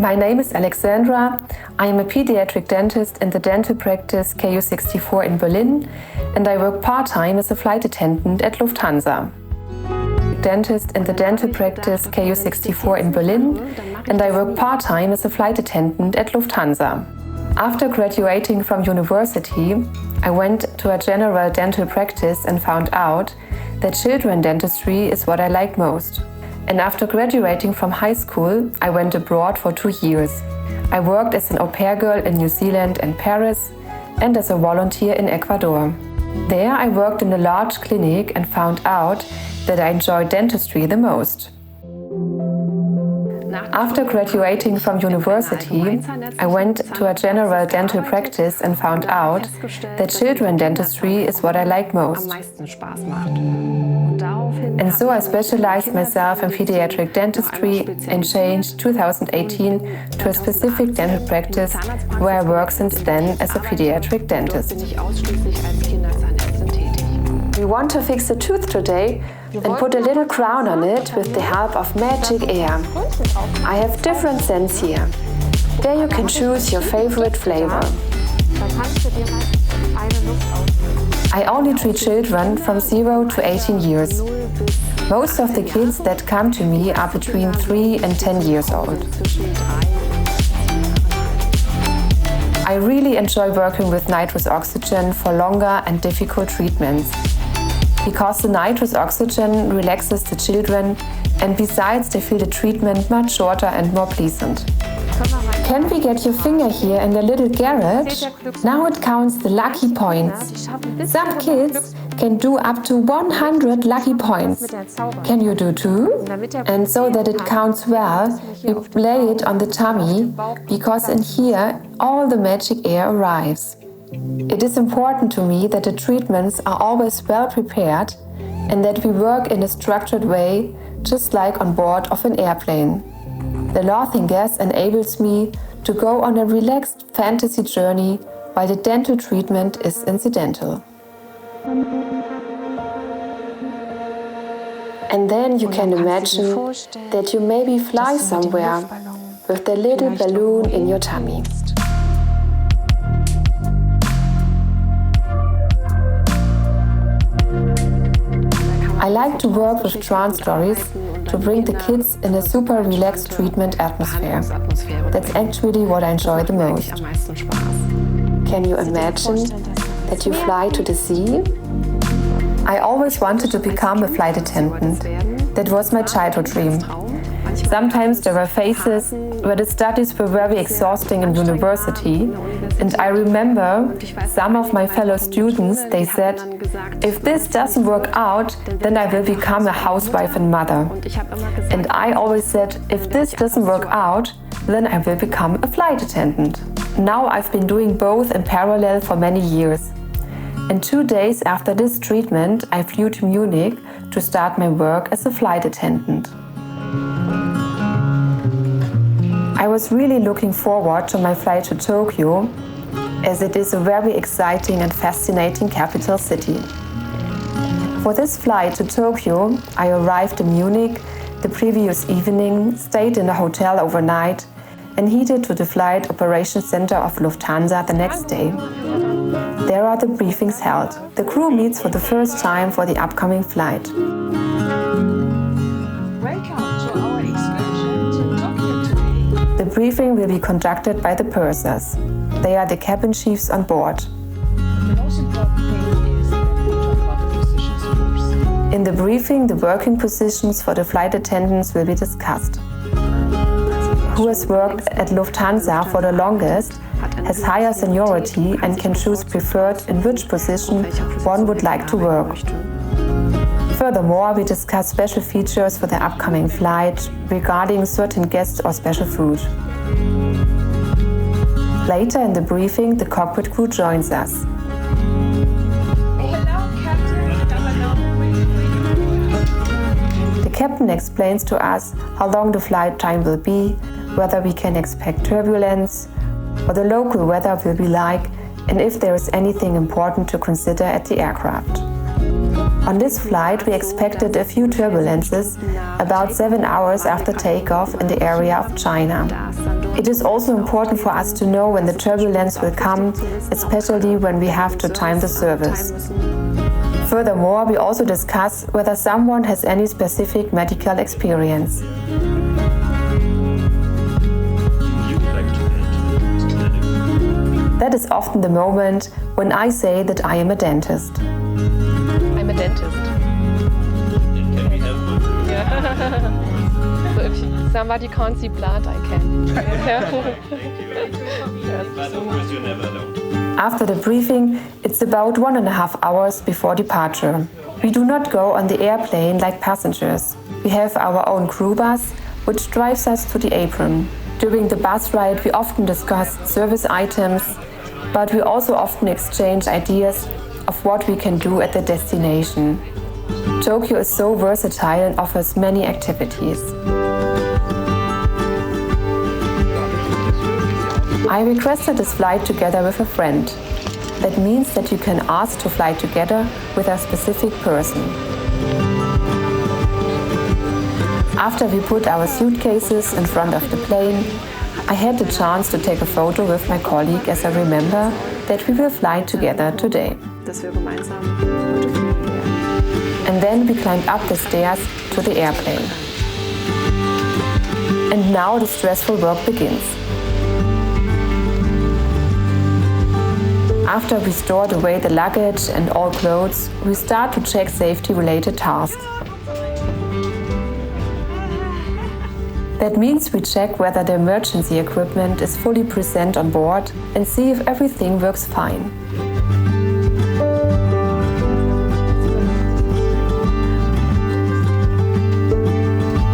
My name is Alexandra. I am a pediatric dentist in the dental practice KU64 in Berlin, and I work part-time as a flight attendant at Lufthansa. Dentist in the dental practice KU64 in Berlin, and I work part-time as a flight attendant at Lufthansa. After graduating from university, I went to a general dental practice and found out that children dentistry is what I like most. And after graduating from high school, I went abroad for 2 years. I worked as an au pair girl in New Zealand and Paris, and as a volunteer in Ecuador. There I worked in a large clinic and found out that I enjoyed dentistry the most. After graduating from university, I went to a general dental practice and found out that children dentistry is what I like most. And so I specialized myself in pediatric dentistry and changed 2018 to a specific dental practice where I work since then as a pediatric dentist. We want to fix a tooth today and put a little crown on it with the help of magic air. I have different scents here. There you can choose your favorite flavor. I only treat children from 0 to 18 years. Most of the kids that come to me are between 3 and 10 years old. I really enjoy working with nitrous oxygen for longer and difficult treatments, because the nitrous oxygen relaxes the children, and besides they feel the treatment much shorter and more pleasant. Can we get your finger here in the little garage? Now it counts the lucky points. Some kids can do up to 100 lucky points. Can you do 2? And so that it counts well, you lay it on the tummy, because in here all the magic air arrives. It is important to me that the treatments are always well prepared and that we work in a structured way, just like on board of an airplane. The laughing gas enables me to go on a relaxed fantasy journey while the dental treatment is incidental. And then you can imagine that you maybe fly somewhere with the little balloon in your tummy. I like to work with trance stories to bring the kids in a super relaxed treatment atmosphere. That's actually what I enjoy the most. Can you imagine that you fly to the sea? I always wanted to become a flight attendant. That was my childhood dream. Sometimes there were phases where the studies were very exhausting in university, and I remember some of my fellow students, they said, if this doesn't work out, then I will become a housewife and mother. And I always said, if this doesn't work out, then I will become a flight attendant. Now I've been doing both in parallel for many years. And 2 days after this treatment, I flew to Munich to start my work as a flight attendant. I was really looking forward to my flight to Tokyo, as it is a very exciting and fascinating capital city. For this flight to Tokyo, I arrived in Munich the previous evening, stayed in a hotel overnight, and headed to the Flight Operations Center of Lufthansa the next day. There are the briefings held. The crew meets for the first time for the upcoming flight. The briefing will be conducted by the pursers. They are the cabin chiefs on board. The most important thing is that we talk about the positions first. In the briefing, the working positions for the flight attendants will be discussed. Who has worked at Lufthansa for the longest, has higher seniority and can choose preferred in which position one would like to work. Furthermore, we discuss special features for the upcoming flight regarding certain guests or special food. Later in the briefing, the cockpit crew joins us. The captain explains to us how long the flight time will be, whether we can expect turbulence, what the local weather will be like, and if there is anything important to consider at the aircraft. On this flight, we expected a few turbulences about 7 hours after takeoff in the area of China. It is also important for us to know when the turbulence will come, especially when we have to time the service. Furthermore, we also discuss whether someone has any specific medical experience. That is often the moment when I say that I am a dentist. I'm a dentist. Can we help with you? Yeah. So if somebody can't see blood, I can. Thank you. But of course you're never alone. After the briefing, it's about 1.5 hours before departure. We do not go on the airplane like passengers. We have our own crew bus, which drives us to the apron. During the bus ride, we often discuss service items, but we also often exchange ideas of what we can do at the destination. Tokyo is so versatile and offers many activities. I requested this flight together with a friend. That means that you can ask to fly together with a specific person. After we put our suitcases in front of the plane, I had the chance to take a photo with my colleague as I remember that we will fly together today. And then we climbed up the stairs to the airplane. And now the stressful work begins. After we stored away the luggage and all clothes, we start to check safety-related tasks. That means we check whether the emergency equipment is fully present on board and see if everything works fine.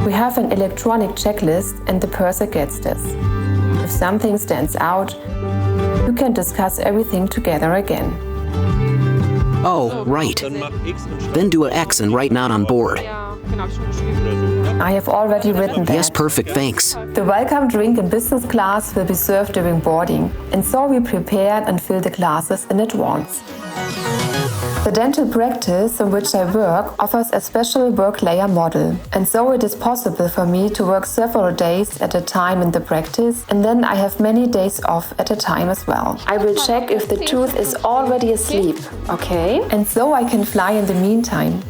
We have an electronic checklist and the purser gets this. If something stands out, you can discuss everything together again. Oh, right. Then do an X and write not on board. I have already written that. Yes, perfect, thanks. The welcome drink in business class will be served during boarding, and so we prepared and filled the glasses in advance. The dental practice in which I work offers a special work layer model, and so it is possible for me to work several days at a time in the practice, and then I have many days off at a time as well. I will check if the tooth is already asleep, okay? And so I can fly in the meantime.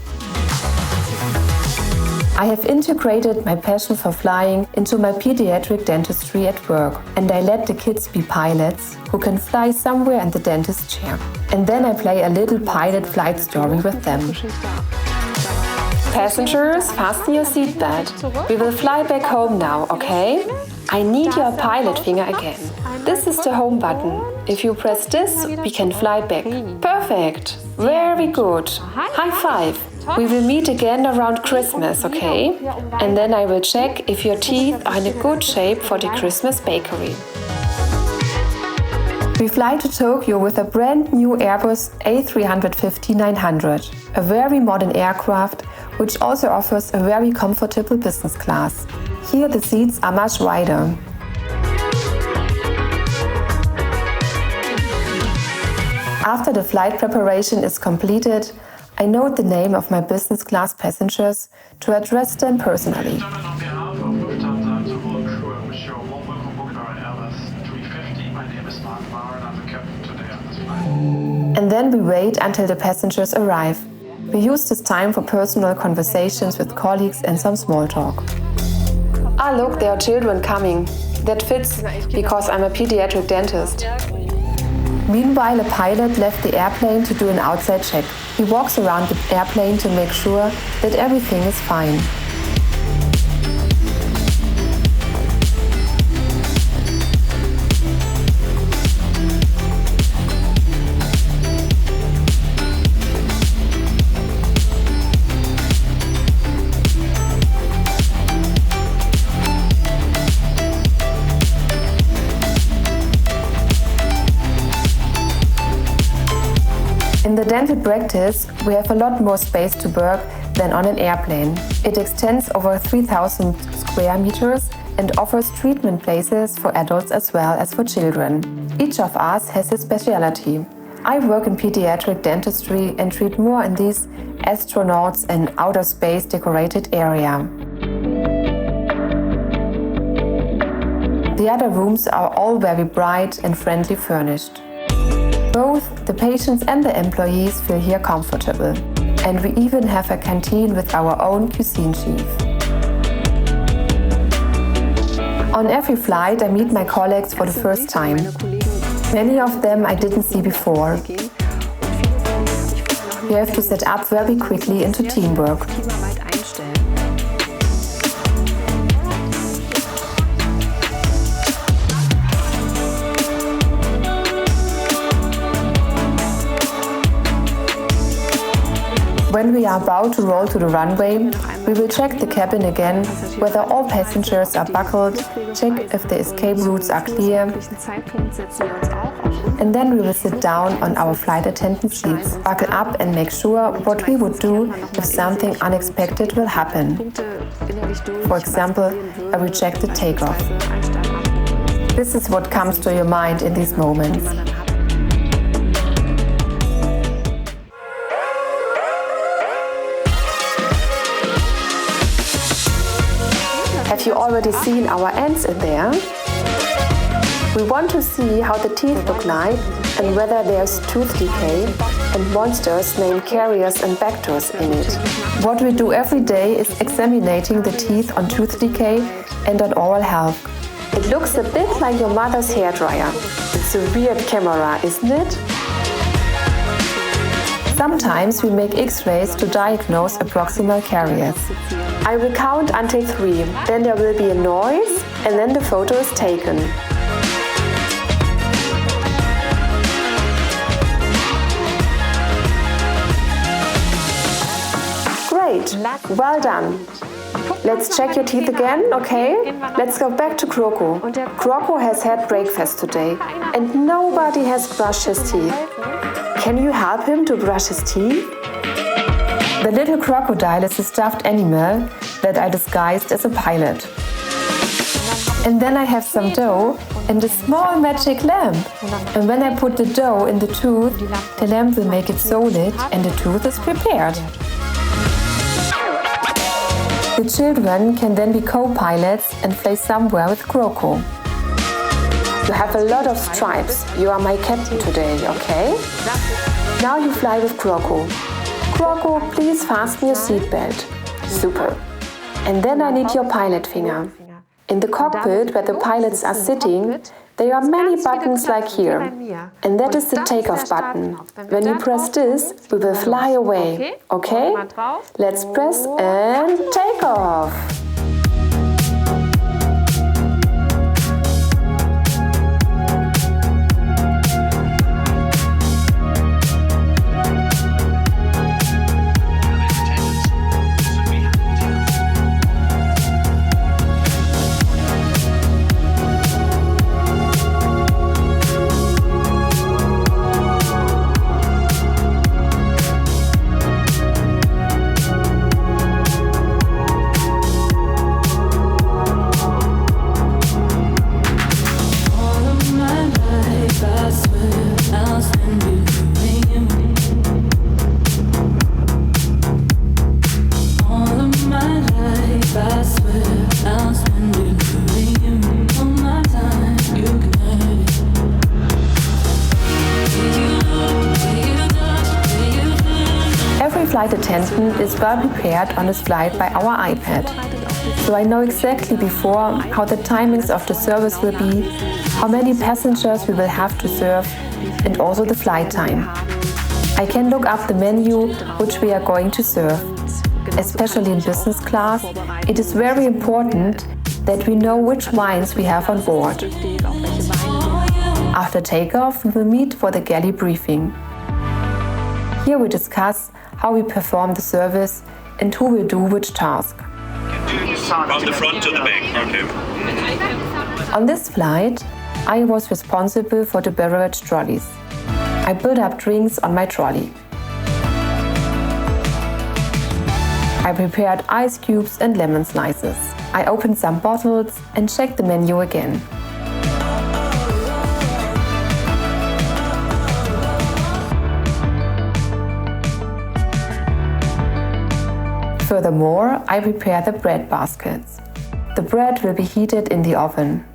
I have integrated my passion for flying into my pediatric dentistry at work, and I let the kids be pilots who can fly somewhere in the dentist chair. And then I play a little pilot flight story with them. Passengers, fasten your seatbelt. We will fly back home now, okay? I need your pilot finger again. This is the home button. If you press this, we can fly back. Perfect! Very good. High five. We will meet again around Christmas, okay? And then I will check if your teeth are in a good shape for the Christmas bakery. We fly to Tokyo with a brand new Airbus A350-900, a very modern aircraft which also offers a very comfortable business class. Here the seats are much wider. After the flight preparation is completed, I note the name of my business class passengers to address them personally. And then we wait until the passengers arrive. We use this time for personal conversations with colleagues and some small talk. Ah, look, there are children coming. That fits, because I'm a pediatric dentist. Meanwhile, a pilot left the airplane to do an outside check. He walks around the airplane to make sure that everything is fine. In the dental practice, we have a lot more space to work than on an airplane. It extends over 3,000 square meters and offers treatment places for adults as well as for children. Each of us has a specialty. I work in pediatric dentistry and treat more in this astronauts and outer space decorated area. The other rooms are all very bright and friendly furnished. Both the patients and the employees feel here comfortable. And we even have a canteen with our own cuisine chief. On every flight, I meet my colleagues for the first time. Many of them I didn't see before. We have to set up very quickly into teamwork. When we are about to roll to the runway, we will check the cabin again, whether all passengers are buckled, check if the escape routes are clear, and then we will sit down on our flight attendant seats, buckle up and make sure what we would do if something unexpected will happen. For example, a rejected takeoff. This is what comes to your mind in these moments. Have you already seen our ants in there? We want to see how the teeth look like and whether there's tooth decay and monsters named carriers and vectors in it. What we do every day is examining the teeth on tooth decay and on oral health. It looks a bit like your mother's hairdryer. It's a weird camera, isn't it? Sometimes we make X-rays to diagnose proximal caries. I will count until 3, then there will be a noise and then the photo is taken. Great, well done. Let's check your teeth again, okay? Let's go back to Kroko. Kroko has had breakfast today and nobody has brushed his teeth. Can you help him to brush his teeth? The little crocodile is a stuffed animal that I disguised as a pilot. And then I have some dough and a small magic lamp. And when I put the dough in the tooth, the lamp will make it solid and the tooth is prepared. The children can then be co-pilots and fly somewhere with Kroko. You have a lot of stripes. You are my captain today, okay? Now you fly with Kroko. Kroko, please fasten your seatbelt. Super. And then I need your pilot finger. In the cockpit where the pilots are sitting, there are many buttons like here. And that is the takeoff button. When you press this, we will fly away. Okay? Let's press and take off. Flight attendant is well prepared on his flight by our iPad. So I know exactly before how the timings of the service will be, how many passengers we will have to serve, and also the flight time. I can look up the menu which we are going to serve. Especially in business class, it is very important that we know which wines we have on board. After takeoff, we will meet for the galley briefing. Here we discuss how we perform the service and who will do which task. From the front to the back, okay. On this flight, I was responsible for the beverage trolleys. I built up drinks on my trolley. I prepared ice cubes and lemon slices. I opened some bottles and checked the menu again. Furthermore, I prepare the bread baskets. The bread will be heated in the oven.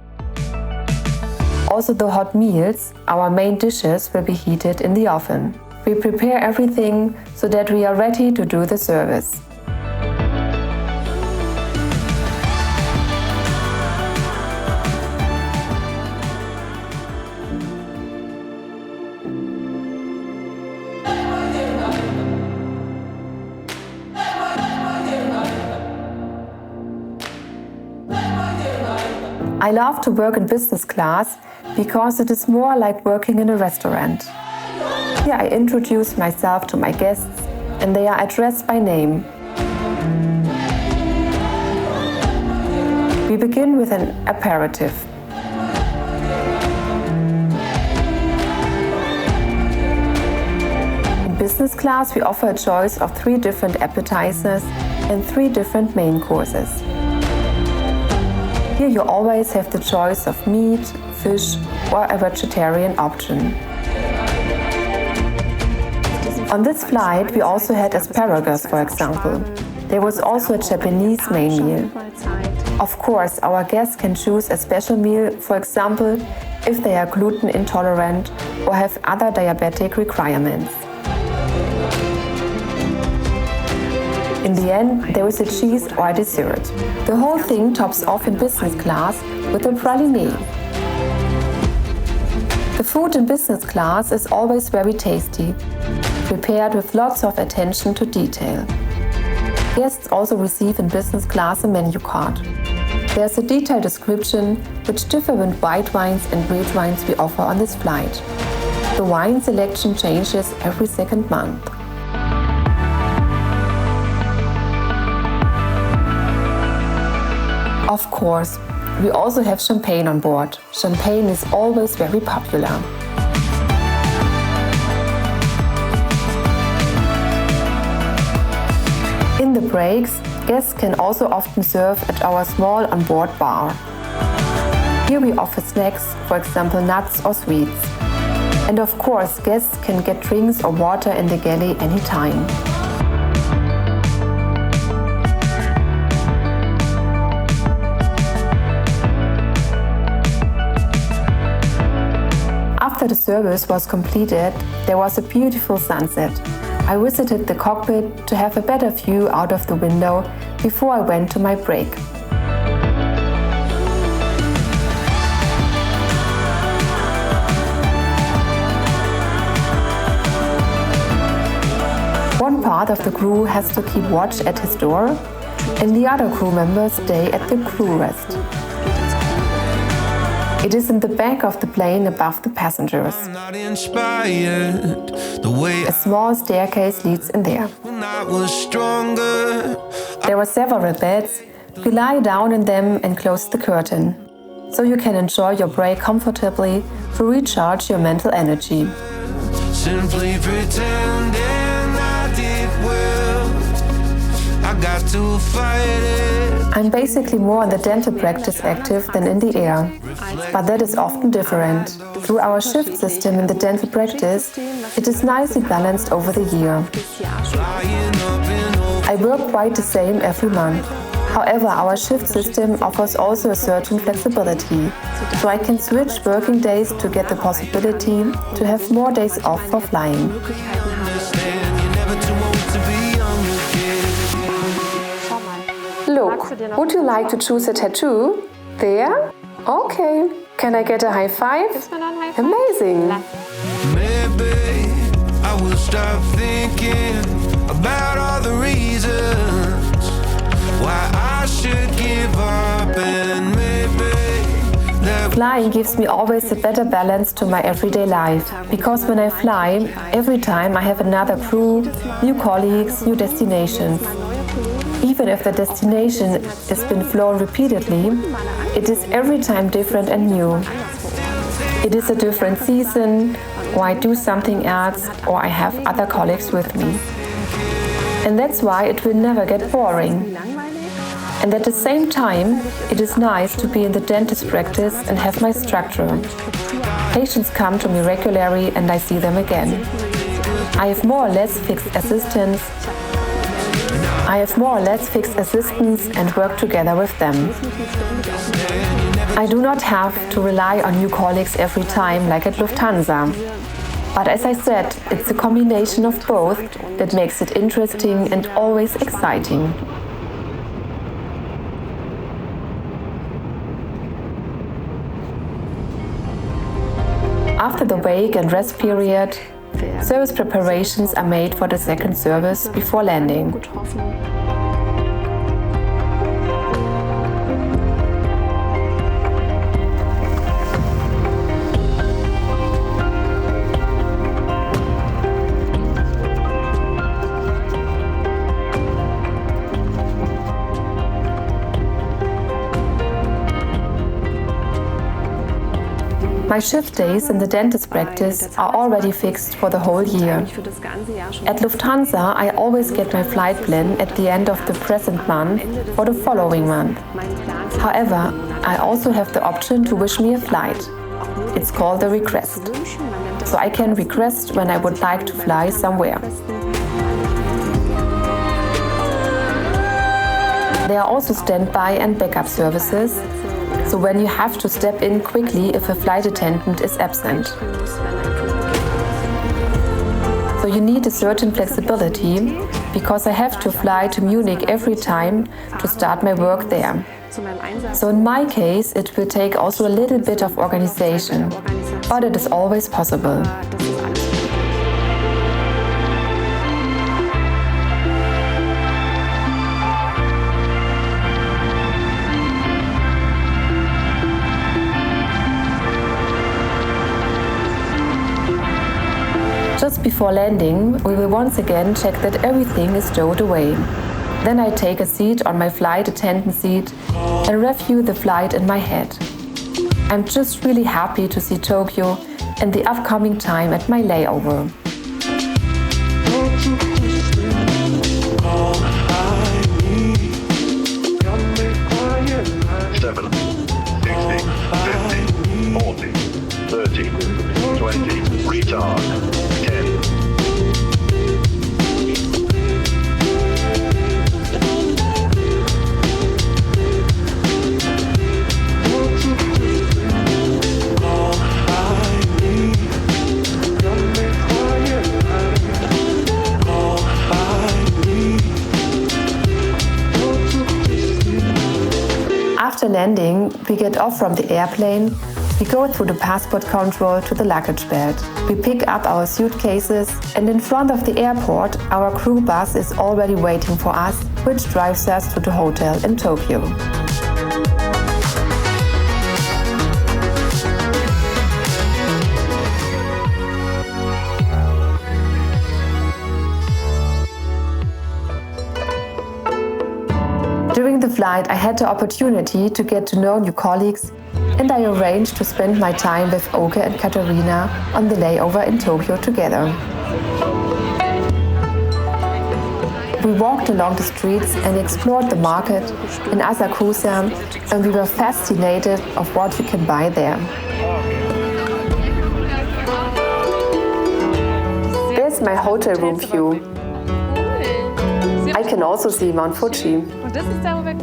Also the hot meals, our main dishes, will be heated in the oven. We prepare everything so that we are ready to do the service. I love to work in business class because it is more like working in a restaurant. Here I introduce myself to my guests and they are addressed by name. We begin with an aperitif. In business class we offer a choice of 3 different appetizers and 3 different main courses. Here you always have the choice of meat, fish or a vegetarian option. On this flight we also had asparagus, for example. There was also a Japanese main meal. Of course, our guests can choose a special meal, for example, if they are gluten intolerant or have other diabetic requirements. In the end, there is a cheese or a dessert. The whole thing tops off in business class with a praliné. The food in business class is always very tasty, prepared with lots of attention to detail. Guests also receive in business class a menu card. There's a detailed description which different white wines and red wines we offer on this flight. The wine selection changes every second month. Of course, we also have champagne on board. Champagne is always very popular. In the breaks, guests can also often serve at our small onboard bar. Here we offer snacks, for example nuts or sweets. And of course, guests can get drinks or water in the galley anytime. After the service was completed, there was a beautiful sunset. I visited the cockpit to have a better view out of the window before I went to my break. One part of the crew has to keep watch at his door, and the other crew members stay at the crew rest. It is in the back of the plane above the passengers. A small staircase leads in there. There are several beds. You lie down in them and close the curtain, so you can enjoy your break comfortably to recharge your mental energy. Simply pretending I did well. I got to fight it. I'm basically more in the dental practice active than in the air, but that is often different. Through our shift system in the dental practice, it is nicely balanced over the year. I work quite the same every month. However, our shift system offers also a certain flexibility, so I can switch working days to get the possibility to have more days off for flying. Look, would you like to choose a tattoo? There? Okay. Can I get a high five? Amazing. Maybe I will stop thinking about all the reasons why I should give up, and maybe Flying gives me always a better balance to my everyday life, because when I fly, every time I have another crew, new colleagues, new destinations. Even if the destination has been flown repeatedly, it is every time different and new. It is a different season, or I do something else, or I have other colleagues with me. And that's why it will never get boring. And at the same time, it is nice to be in the dentist practice and have my structure. Patients come to me regularly and I see them again. I have more or less fixed assistants and work together with them. I do not have to rely on new colleagues every time like at Lufthansa. But as I said, it's a combination of both that makes it interesting and always exciting. After the wake and rest period, service preparations are made for the second service before landing. My shift days in the dentist practice are already fixed for the whole year. At Lufthansa, I always get my flight plan at the end of the present month for the following month. However, I also have the option to wish me a flight. It's called a request. So I can request when I would like to fly somewhere. There are also standby and backup services, so when you have to step in quickly if a flight attendant is absent. So you need a certain flexibility, because I have to fly to Munich every time to start my work there. So in my case, it will take also a little bit of organization, but it is always possible. Just before landing, we will once again check that everything is stowed away. Then I take a seat on my flight attendant seat and review the flight in my head. I'm just really happy to see Tokyo and the upcoming time at my layover. After landing, we get off from the airplane, we go through the passport control to the luggage belt. We pick up our suitcases, and in front of the airport, our crew bus is already waiting for us, which drives us to the hotel in Tokyo. During the flight, I had the opportunity to get to know new colleagues, and I arranged to spend my time with Oke and Katharina on the layover in Tokyo together. We walked along the streets and explored the market in Asakusa, and we were fascinated of what we can buy there. There's my hotel room view. I can also see Mount Fuji.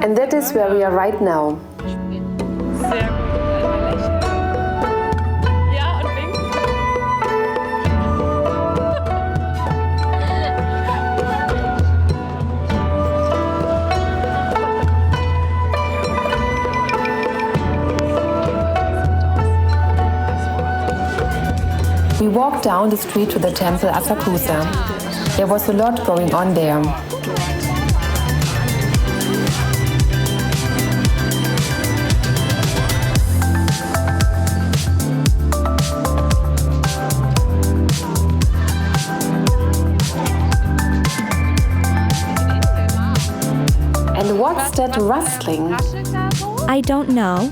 And that is where we are right now. We walked down the street to the temple Asakusa. There was a lot going on there. And what's that rustling? I don't know.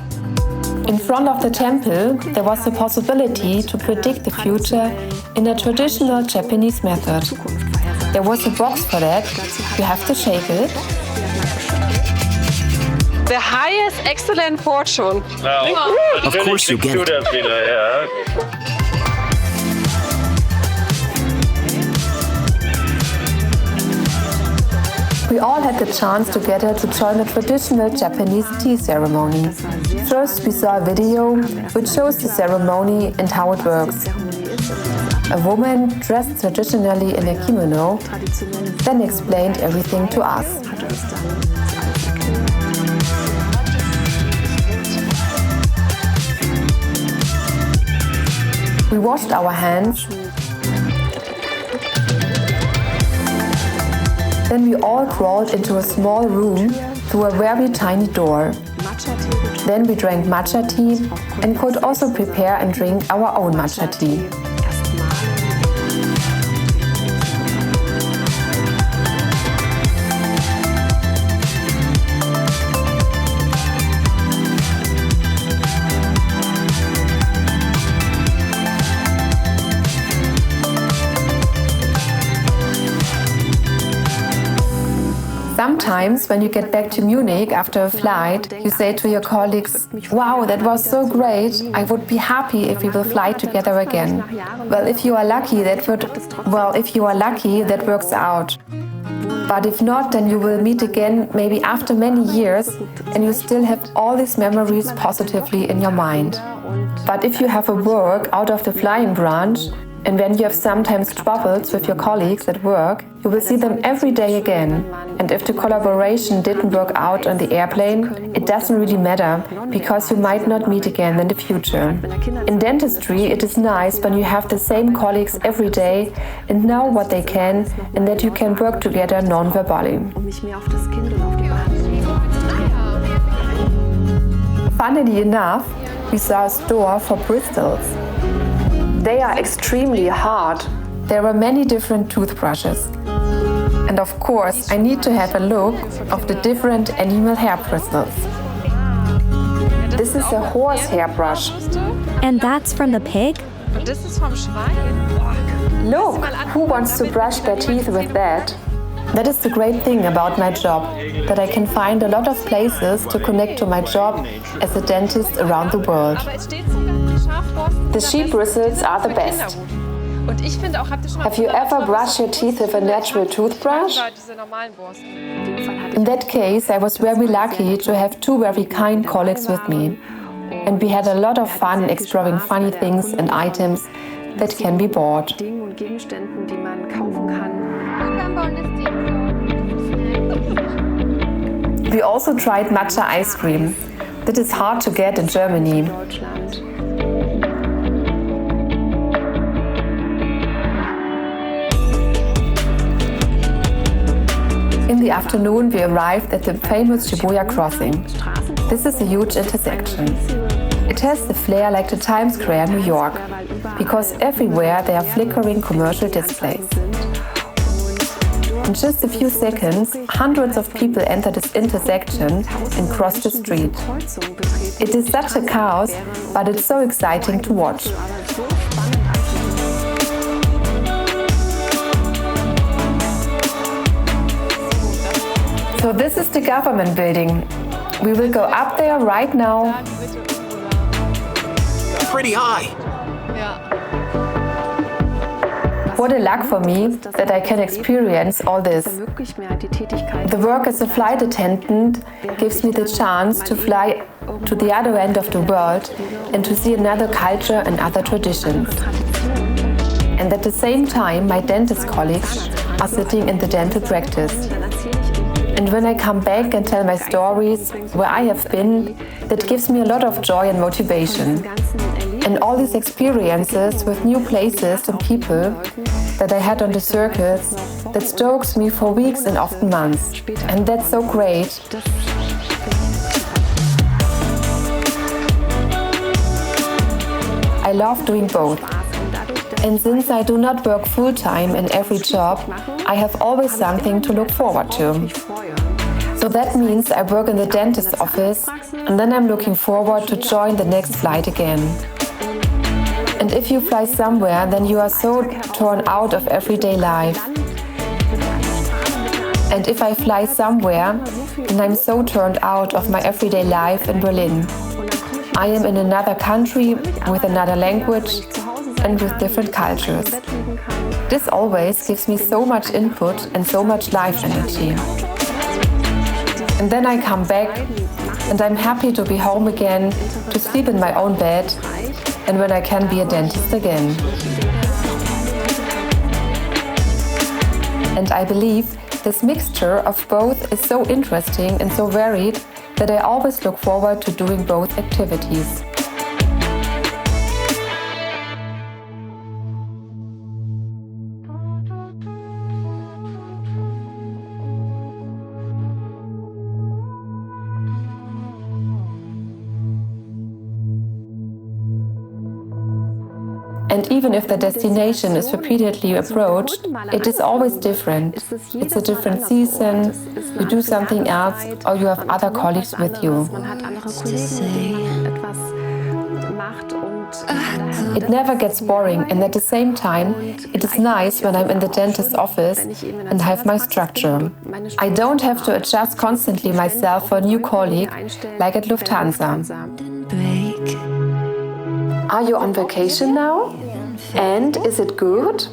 In front of the temple, there was the possibility to predict the future in a traditional Japanese method. There was a box for that. You have to shake it. The highest excellent fortune. Of course you get it. We all had the chance together to join a traditional Japanese tea ceremony. First, we saw a video which shows the ceremony and how it works. A woman dressed traditionally in a kimono then explained everything to us. We washed our hands. Then we all crawled into a small room through a very tiny door. Then we drank matcha tea and could also prepare and drink our own matcha tea. Sometimes when you get back to Munich after a flight, you say to your colleagues, "Wow, that was so great. I would be happy if we will fly together again." Well, if you are lucky, that works out. But if not, then you will meet again maybe after many years and you still have all these memories positively in your mind. But if you have a work out of the flying branch, and when you have sometimes troubles with your colleagues at work, you will see them every day again. And if the collaboration didn't work out on the airplane, it doesn't really matter, because you might not meet again in the future. In dentistry, it is nice when you have the same colleagues every day and know what they can, and that you can work together non-verbally. Funnily enough, we saw a store for bristles. They are extremely hard. There are many different toothbrushes. And of course, I need to have a look of the different animal hair bristles. This is a horse hairbrush. And that's from the pig? Look, who wants to brush their teeth with that? That is the great thing about my job, that I can find a lot of places to connect to my job as a dentist around the world. The sheep bristles are the best. Have you ever brushed your teeth with a natural toothbrush? In that case, I was very lucky to have two very kind colleagues with me. And we had a lot of fun exploring funny things and items that can be bought. We also tried matcha ice cream. That is hard to get in Germany. In the afternoon, we arrived at the famous Shibuya crossing. This is a huge intersection. It has the flair like the Times Square, New York, because everywhere there are flickering commercial displays. In just a few seconds, hundreds of people enter this intersection and cross the street. It is such a chaos, but it's so exciting to watch. So this is the government building. We will go up there right now. Pretty high. What a luck for me that I can experience all this. The work as a flight attendant gives me the chance to fly to the other end of the world and to see another culture and other traditions. And at the same time, my dentist colleagues are sitting in the dental practice. And when I come back and tell my stories where I have been, that gives me a lot of joy and motivation. And all these experiences with new places and people that I had on the circuits, that stokes me for weeks and often months. And that's so great. I love doing both. And since I do not work full-time in every job, I have always something to look forward to. So that means I work in the dentist's office, and then I'm looking forward to join the next flight again. And if you fly somewhere, then you are so torn out of everyday life. And if I fly somewhere, then I'm so turned out of my everyday life in Berlin. I am in another country with another language and with different cultures. This always gives me so much input and so much life energy. And then I come back and I'm happy to be home again, to sleep in my own bed, and when I can be a dentist again. And I believe this mixture of both is so interesting and so varied that I always look forward to doing both activities. And even if the destination is repeatedly approached, it is always different. It's a different season, you do something else, or you have other colleagues with you. It never gets boring, and at the same time, it is nice when I'm in the dentist's office and have my structure. I don't have to adjust constantly myself for a new colleague, like at Lufthansa. Are you on vacation now? And is it good?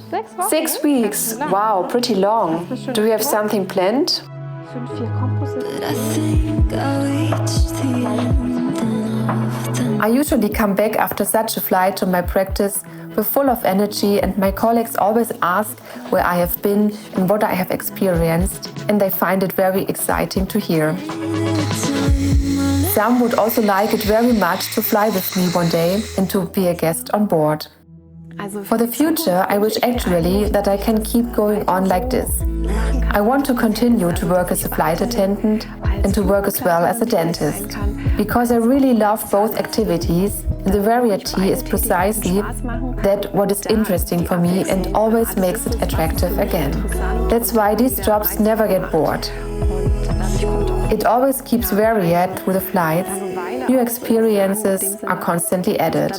6 weeks. Wow, pretty long. Do you have something planned? I usually come back after such a flight to my practice with full of energy, and my colleagues always ask where I have been and what I have experienced, and they find it very exciting to hear. Some would also like it very much to fly with me one day and to be a guest on board. For the future, I wish actually that I can keep going on like this. I want to continue to work as a flight attendant and to work as well as a dentist, because I really love both activities, and the variety is precisely that what is interesting for me and always makes it attractive again. That's why these jobs never get bored. It always keeps varied with the flights. New experiences are constantly added.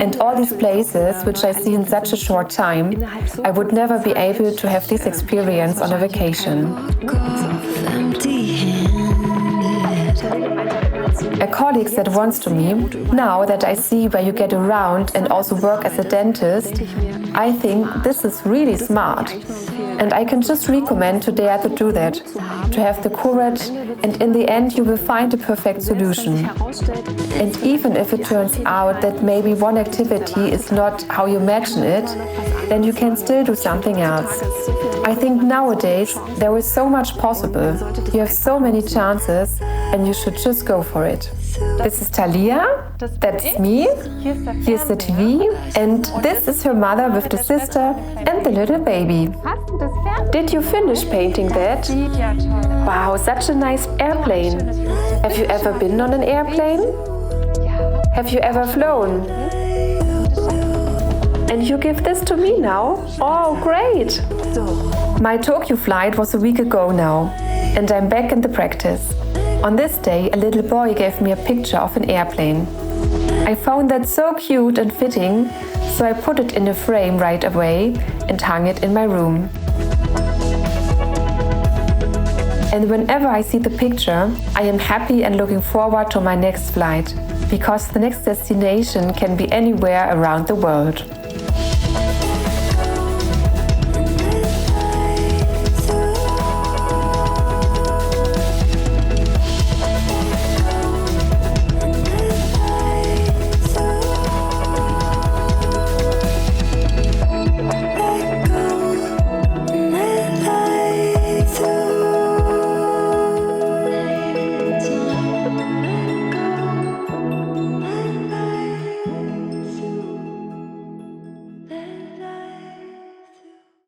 And all these places, which I see in such a short time, I would never be able to have this experience on a vacation. A colleague said once to me, now that I see where you get around and also work as a dentist, I think this is really smart. And I can just recommend to dare to do that, to have the courage, and in the end you will find the perfect solution. And even if it turns out that maybe one activity is not how you imagine it, then you can still do something else. I think nowadays there is so much possible. You have so many chances and you should just go for it. This is Thalia, that's me, here's the TV, and this is her mother with the sister and the little baby. Did you finish painting that? Wow, such a nice airplane. Have you ever been on an airplane? Have you ever flown? And you give this to me now? Oh, great! My Tokyo flight was a week ago now, and I'm back in the practice. On this day, a little boy gave me a picture of an airplane. I found that so cute and fitting, so I put it in a frame right away and hung it in my room. And whenever I see the picture, I am happy and looking forward to my next flight, because the next destination can be anywhere around the world.